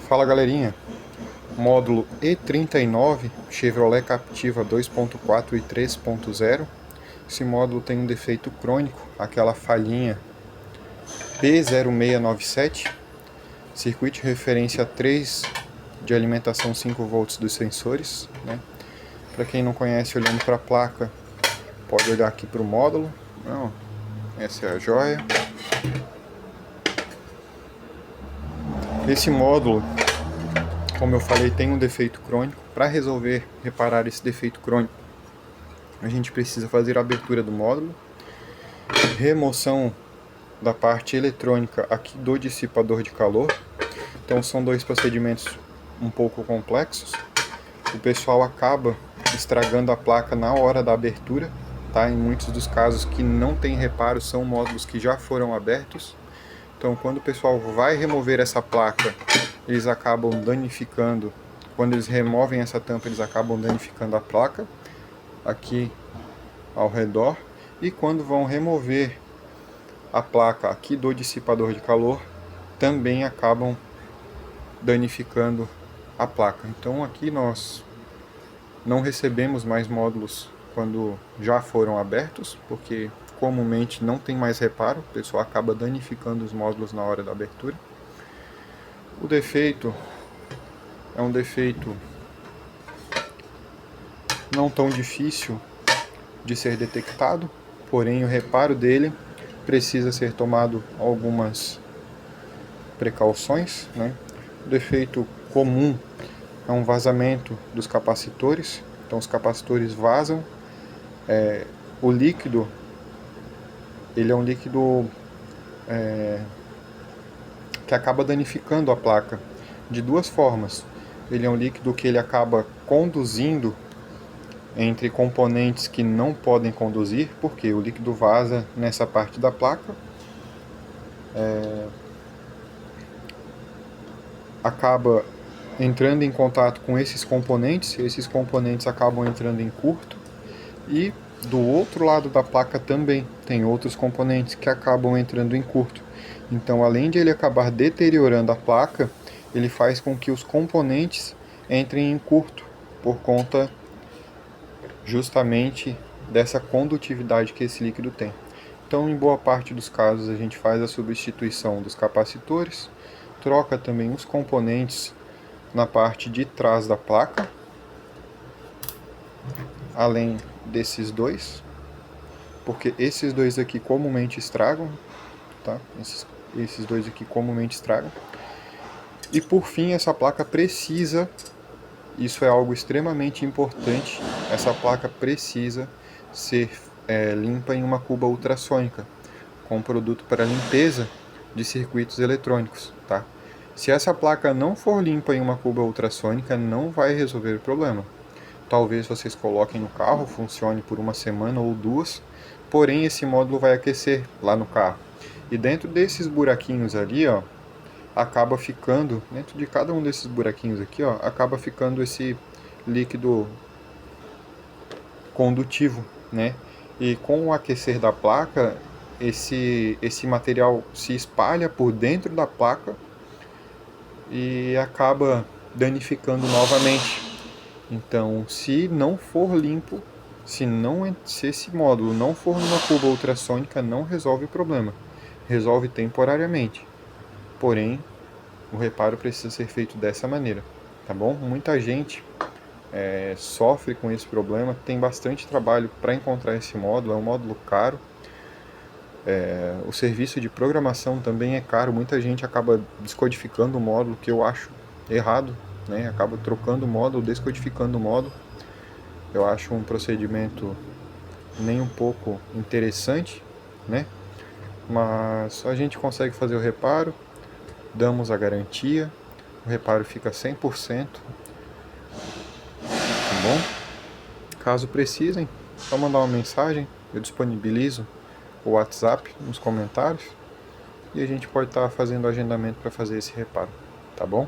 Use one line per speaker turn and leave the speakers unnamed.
Fala galerinha, módulo E39 Chevrolet Captiva 2.4 e 3.0. Esse módulo tem um defeito crônico, aquela falhinha P0697, circuito de referência 3 de alimentação 5 volts dos sensores, né? Para quem não conhece, olhando para a placa, pode olhar aqui para o módulo. Não, essa é a joia. Esse módulo, como eu falei, tem um defeito crônico. Para reparar esse defeito crônico, a gente precisa fazer a abertura do módulo, remoção da parte eletrônica aqui do dissipador de calor. Então são dois procedimentos um pouco complexos. O pessoal acaba estragando a placa na hora da abertura, tá? Em muitos dos casos que não tem reparo, são módulos que já foram abertos. Então quando o pessoal vai remover essa placa, eles acabam danificando. Quando eles removem essa tampa, eles acabam danificando a placa aqui ao redor. E quando vão remover a placa aqui do dissipador de calor, também acabam danificando a placa. Então aqui nós não recebemos mais módulos quando já foram abertos, porque comumente não tem mais reparo, o pessoal acaba danificando os módulos na hora da abertura. O defeito é um defeito não tão difícil de ser detectado, porém o reparo dele precisa ser tomado algumas precauções, né? O defeito comum é um vazamento dos capacitores. Então os capacitores vazam. O líquido, ele é um líquido que acaba danificando a placa de duas formas. Ele é um líquido que ele acaba conduzindo entre componentes que não podem conduzir, porque o líquido vaza nessa parte da placa, acaba entrando em contato com esses componentes acabam entrando em curto, e do outro lado da placa também tem outros componentes que acabam entrando em curto. Então, além de ele acabar deteriorando a placa, ele faz com que os componentes entrem em curto, por conta justamente dessa condutividade que esse líquido tem. Então, em boa parte dos casos, a gente faz a substituição dos capacitores, troca também os componentes na parte de trás da placa, além desses dois, porque esses dois aqui comumente estragam, tá? Esses dois aqui comumente estragam. E por fim, essa placa precisa, isso é algo extremamente importante, essa placa precisa ser limpa em uma cuba ultrassônica, com um produto para limpeza de circuitos eletrônicos, tá? Se essa placa não for limpa em uma cuba ultrassônica, não vai resolver o problema. Talvez vocês coloquem no carro, funcione por uma semana ou duas, porém esse módulo vai aquecer lá no carro. E dentro desses buraquinhos ali, ó, acaba ficando, dentro de cada um desses buraquinhos aqui, ó, acaba ficando esse líquido condutivo, né? E com o aquecer da placa, esse material se espalha por dentro da placa e acaba danificando novamente. Então, se não for limpo, se esse módulo não for numa cuba ultrassônica, não resolve o problema. Resolve temporariamente. Porém, o reparo precisa ser feito dessa maneira, tá bom? Muita gente sofre com esse problema, tem bastante trabalho para encontrar esse módulo, é um módulo caro. O serviço de programação também é caro, muita gente acaba descodificando o módulo, que eu acho errado, né? Acaba trocando o módulo, descodificando o módulo. Eu acho um procedimento nem um pouco interessante, né? Mas a gente consegue fazer o reparo, damos a garantia, o reparo fica 100%, tá bom? Caso precisem, só mandar uma mensagem, eu disponibilizo o WhatsApp nos comentários e a gente pode estar fazendo agendamento para fazer esse reparo, tá bom?